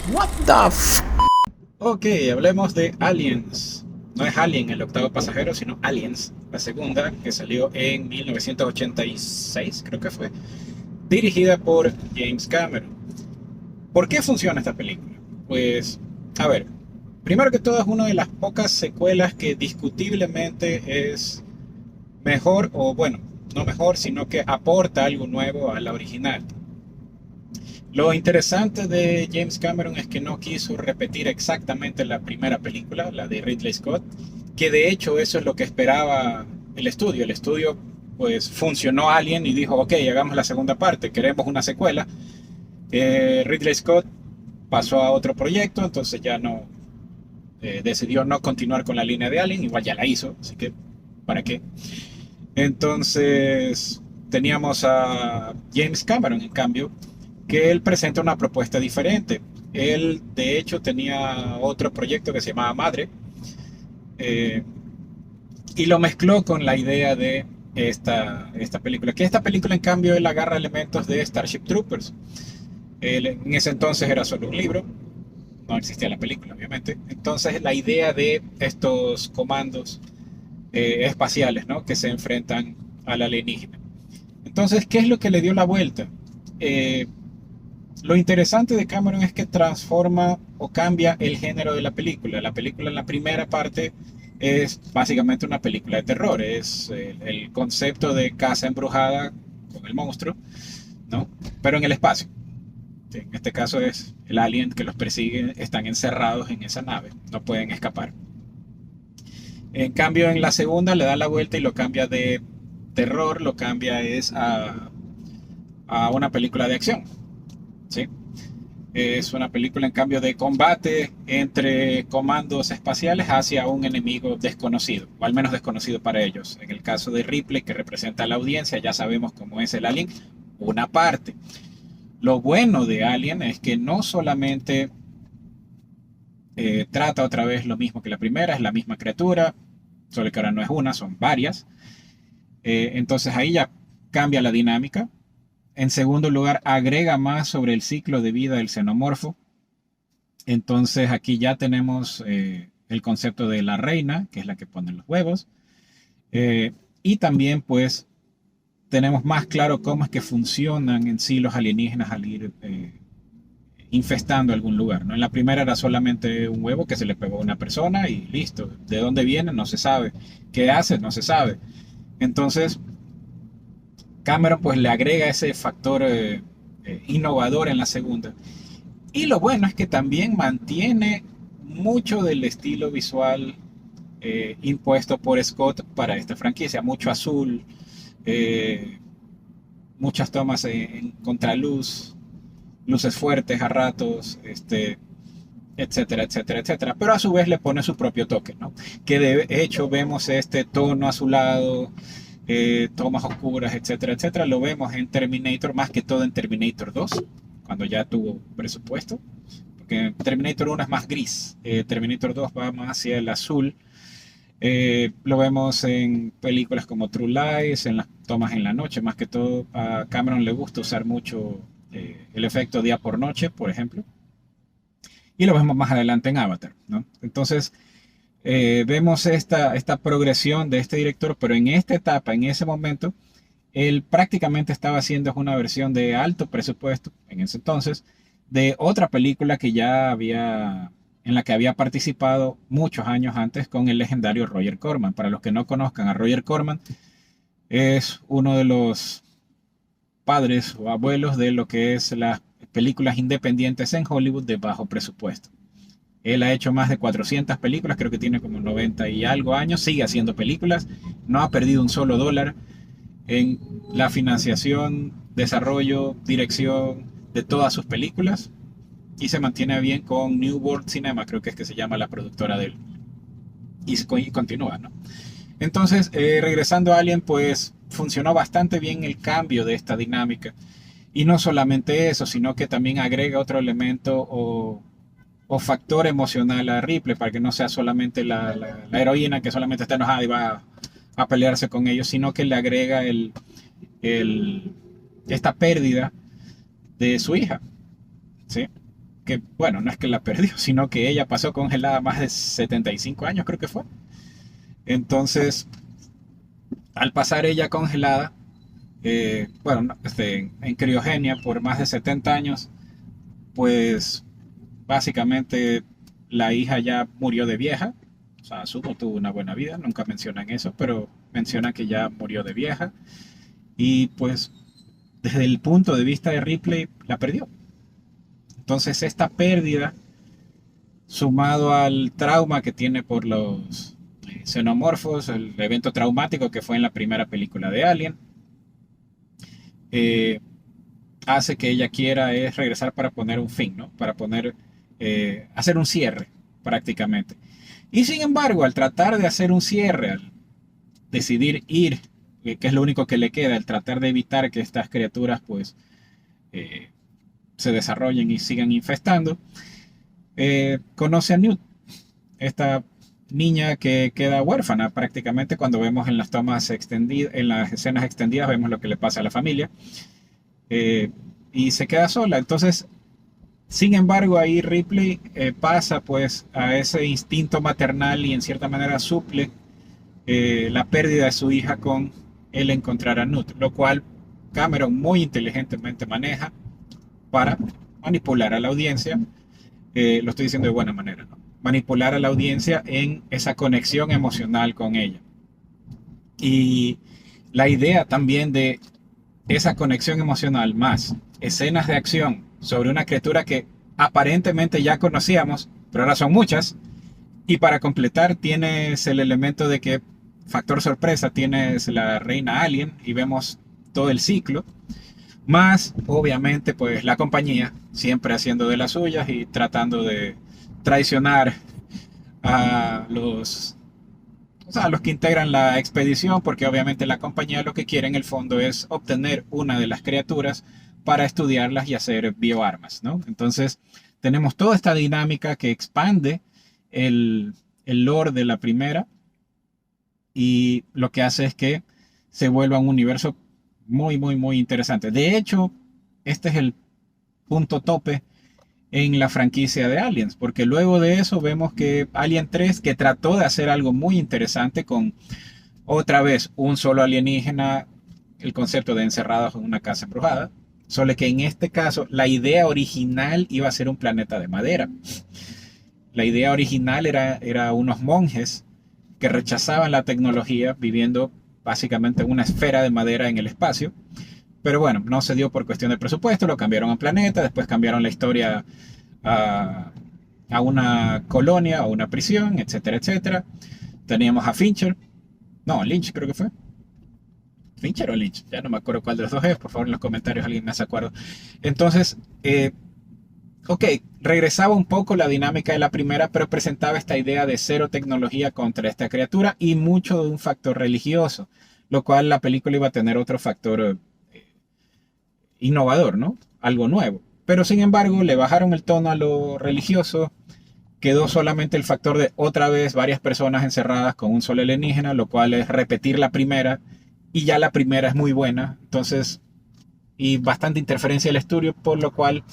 What the f... Ok, hablemos de Aliens. No es Alien el octavo pasajero, sino Aliens, la segunda, que salió en 1986, creo que fue, dirigida por James Cameron. ¿Por qué funciona esta película? Pues, a ver, primero que todo es una de las pocas secuelas que discutiblemente es mejor, o bueno, no mejor, sino que aporta algo nuevo a la original. Lo interesante de James Cameron es que no quiso repetir exactamente la primera película, la de Ridley Scott, que de hecho eso es lo que esperaba el estudio. El estudio pues funcionó Alien y dijo, ok, hagamos la segunda parte, queremos una secuela. Ridley Scott pasó a otro proyecto, entonces ya no decidió no continuar con la línea de Alien, igual ya la hizo, así que ¿para qué? Entonces teníamos a James Cameron, en cambio, que él presenta una propuesta diferente. Él, de hecho, tenía otro proyecto que se llamaba Madre eh, y lo mezcló con la idea de esta película. Que esta película, en cambio, él agarra elementos de Starship Troopers. Él, en ese entonces era solo un libro, no existía la película, obviamente. Entonces, la idea de estos comandos espaciales, ¿no? Que se enfrentan al alienígena. Entonces, ¿qué es lo que le dio la vuelta? Eh, lo interesante de Cameron es que transforma o cambia el género de la película. La película en la primera parte es básicamente una película de terror. Es el concepto de casa embrujada con el monstruo, ¿no? Pero en el espacio. En este caso es el alien que los persigue, están encerrados en esa nave, no pueden escapar. En cambio, en la segunda le da la vuelta y lo cambia de terror, lo cambia es a una película de acción, ¿sí? Es una película en cambio de combate entre comandos espaciales hacia un enemigo desconocido, o al menos desconocido para ellos. En el caso de Ripley, que representa a la audiencia, ya sabemos cómo es el alien, una parte. Lo bueno de Alien es que no solamente trata otra vez lo mismo que la primera, es la misma criatura, solo que ahora no es una, son varias. Entonces ahí ya cambia la dinámica. En segundo lugar, agrega más sobre el ciclo de vida del xenomorfo. Entonces aquí ya tenemos el concepto de la reina, que es la que pone los huevos. Eh, y también pues tenemos más claro cómo es que funcionan en sí los alienígenas al ir infestando algún lugar, ¿no? En la primera era solamente un huevo que se le pegó a una persona y listo. ¿De dónde viene? No se sabe. ¿Qué hace? No se sabe. Entonces, Cameron pues le agrega ese factor innovador en la segunda. Y lo bueno es que también mantiene mucho del estilo visual impuesto por Scott para esta franquicia. Mucho azul, eh, muchas tomas en contraluz, luces fuertes a ratos, etcétera, etcétera, etcétera. Pero a su vez le pone su propio toque, ¿no? Que de hecho vemos este tono azulado, tomas oscuras, etcétera, etcétera. Lo vemos en Terminator, más que todo en Terminator 2, cuando ya tuvo presupuesto. Porque Terminator 1 es más gris, Terminator 2 va más hacia el azul. Lo vemos en películas como True Lies, en las tomas en la noche, más que todo a Cameron le gusta usar mucho el efecto día por noche, por ejemplo, y lo vemos más adelante en Avatar, ¿no? Entonces, vemos esta progresión de este director, pero en esta etapa, en ese momento, él prácticamente estaba haciendo una versión de alto presupuesto, en ese entonces, de otra película que ya había, en la que había participado muchos años antes con el legendario Roger Corman. Para los que no conozcan a Roger Corman, es uno de los padres o abuelos de lo que es las películas independientes en Hollywood de bajo presupuesto. Él ha hecho más de 400 películas, creo que tiene como 90 y algo años, sigue haciendo películas, no ha perdido un solo dólar en la financiación, desarrollo, dirección de todas sus películas y se mantiene bien con New World Cinema, creo que es que se llama la productora de él. Y continúa, ¿no? Entonces, regresando a Alien, pues funcionó bastante bien el cambio de esta dinámica. Y no solamente eso, sino que también agrega otro elemento o factor emocional a Ripley para que no sea solamente la heroína que solamente está enojada y va a pelearse con ellos, sino que le agrega el, esta pérdida de su hija, ¿sí? que, bueno, no es que la perdió, sino que ella pasó congelada más de 75 años, creo que fue. Entonces, al pasar ella congelada, bueno, no, en criogenia por más de 70 años, pues básicamente la hija ya murió de vieja. O sea, asumo tuvo una buena vida, nunca mencionan eso, pero mencionan que ya murió de vieja. Y pues desde el punto de vista de Ripley, la perdió. Entonces esta pérdida, sumado al trauma que tiene por los xenomorfos, el evento traumático que fue en la primera película de Alien, eh, hace que ella quiera es regresar para poner un fin, ¿no? Para poner, hacer un cierre prácticamente. Y sin embargo, al tratar de hacer un cierre, al decidir ir, que es lo único que le queda, al tratar de evitar que estas criaturas pues eh, se desarrollen y sigan infestando, conoce a Newt, esta niña que queda huérfana prácticamente cuando vemos en las tomas extendidas, en las escenas extendidas vemos lo que le pasa a la familia, eh, y se queda sola. Entonces, sin embargo, ahí Ripley pasa pues a ese instinto maternal y en cierta manera suple la pérdida de su hija con el encontrar a Newt, lo cual Cameron muy inteligentemente maneja para manipular a la audiencia. Lo estoy diciendo de buena manera, ¿no? Manipular a la audiencia en esa conexión emocional con ella. Y la idea también de esa conexión emocional más escenas de acción sobre una criatura que aparentemente ya conocíamos, pero ahora son muchas. Y para completar tienes el elemento de que, factor sorpresa, tienes la reina alien y vemos todo el ciclo. Más, obviamente, pues la compañía siempre haciendo de las suyas y tratando de traicionar a a los que integran la expedición, porque obviamente la compañía lo que quiere en el fondo es obtener una de las criaturas para estudiarlas y hacer bioarmas, ¿no? Entonces, tenemos toda esta dinámica que expande el lore de la primera y lo que hace es que se vuelva un universo muy, muy, muy interesante. De hecho, este es el punto tope en la franquicia de Aliens, porque luego de eso vemos que Alien 3, que trató de hacer algo muy interesante con otra vez un solo alienígena, el concepto de encerrados en una casa embrujada, solo que en este caso la idea original iba a ser un planeta de madera. La idea original era unos monjes que rechazaban la tecnología viviendo básicamente en una esfera de madera en el espacio. Pero bueno, no se dio por cuestión de presupuesto, lo cambiaron a planeta, después cambiaron la historia a una colonia, a una prisión, etcétera, etcétera. Teníamos a Fincher, no, Lynch creo que fue. Fincher o Lynch, ya no me acuerdo cuál de los dos es, por favor en los comentarios alguien me hace acuerdo. Entonces, ok, regresaba un poco la dinámica de la primera, pero presentaba esta idea de cero tecnología contra esta criatura y mucho de un factor religioso, lo cual la película iba a tener otro factor innovador, ¿no? Algo nuevo. Pero sin embargo, le bajaron el tono a lo religioso, quedó solamente el factor de otra vez varias personas encerradas con un solo alienígena, lo cual es repetir la primera, y ya la primera es muy buena, entonces, y bastante interferencia del estudio, por lo cual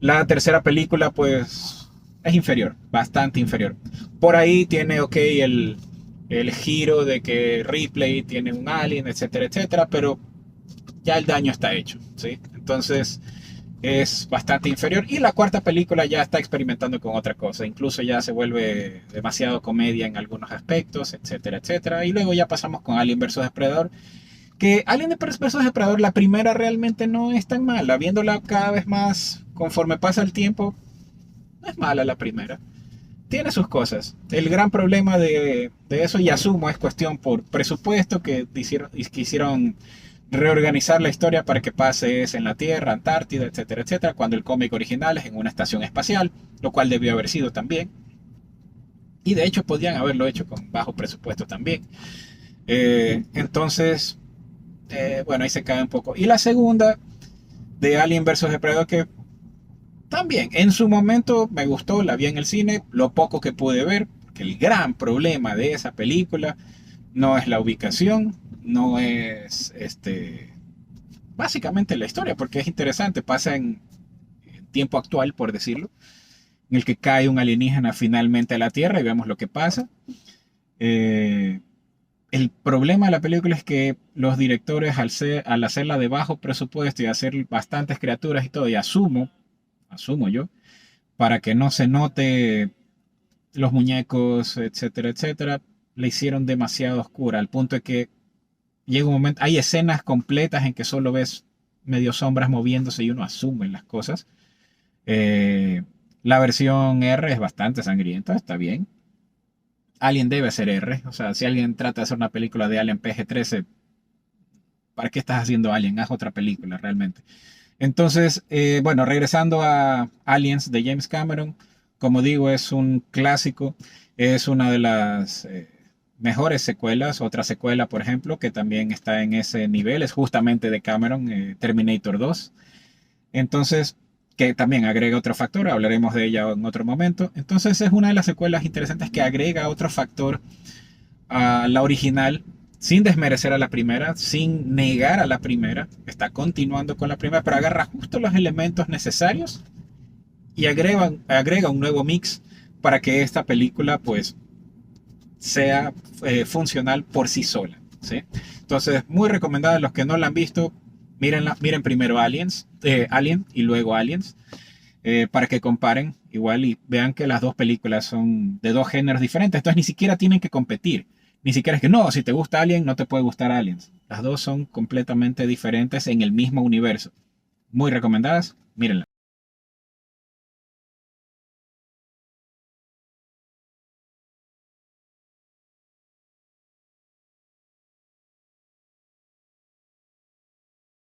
la tercera película, pues, es inferior, bastante inferior. Por ahí tiene, ok, el giro de que Ripley tiene un alien, etcétera, etcétera, pero ya el daño está hecho, ¿sí? Entonces es bastante inferior. Y la cuarta película ya está experimentando con otra cosa. Incluso ya se vuelve demasiado comedia en algunos aspectos, etcétera, etcétera. Y luego ya pasamos con Alien vs Depredador. Que Alien vs Depredador, la primera realmente no es tan mala. Viéndola cada vez más conforme pasa el tiempo, no es mala la primera. Tiene sus cosas. El gran problema de eso, y asumo, es cuestión por presupuesto, que quisieron reorganizar la historia para que pase en la Tierra, Antártida, etcétera, etcétera, cuando el cómic original es en una estación espacial, lo cual debió haber sido también. Y de hecho podían haberlo hecho con bajo presupuesto también. Entonces, bueno, ahí se cae un poco. Y la segunda, de Alien vs Depredador, que también en su momento me gustó, la vi en el cine, lo poco que pude ver, que el gran problema de esa película no es la ubicación, no es básicamente la historia, porque es interesante, pasa en tiempo actual, por decirlo, en el que cae un alienígena finalmente a la Tierra y vemos lo que pasa. Eh, el problema de la película es que los directores, al hacerla de bajo presupuesto y hacer bastantes criaturas y todo, y asumo yo, para que no se note los muñecos, etcétera, etcétera, le hicieron demasiado oscura, al punto de que llega un momento, hay escenas completas en que solo ves medio sombras moviéndose y uno asume las cosas. Eh, la versión R es bastante sangrienta, está bien. Alien debe ser R, o sea, si alguien trata de hacer una película de Alien PG-13, ¿para qué estás haciendo Alien? Haz otra película realmente. Entonces, bueno, regresando a Aliens de James Cameron, como digo, es un clásico, es una de las mejores secuelas. Otra secuela, por ejemplo, que también está en ese nivel, es justamente de Cameron, Terminator 2. Entonces, que también agrega otro factor, hablaremos de ella en otro momento. Entonces, es una de las secuelas interesantes que agrega otro factor a la original, sin desmerecer a la primera, sin negar a la primera, está continuando con la primera, pero agarra justo los elementos necesarios y agrega un nuevo mix para que esta película pues sea funcional por sí sola, ¿sí? Entonces, muy recomendada a los que no la han visto, miren primero Alien y luego Aliens, para que comparen igual y vean que las dos películas son de dos géneros diferentes, entonces ni siquiera tienen que competir. Ni siquiera es que no, si te gusta Alien, no te puede gustar Aliens. Las dos son completamente diferentes en el mismo universo. Muy recomendadas, mírenla.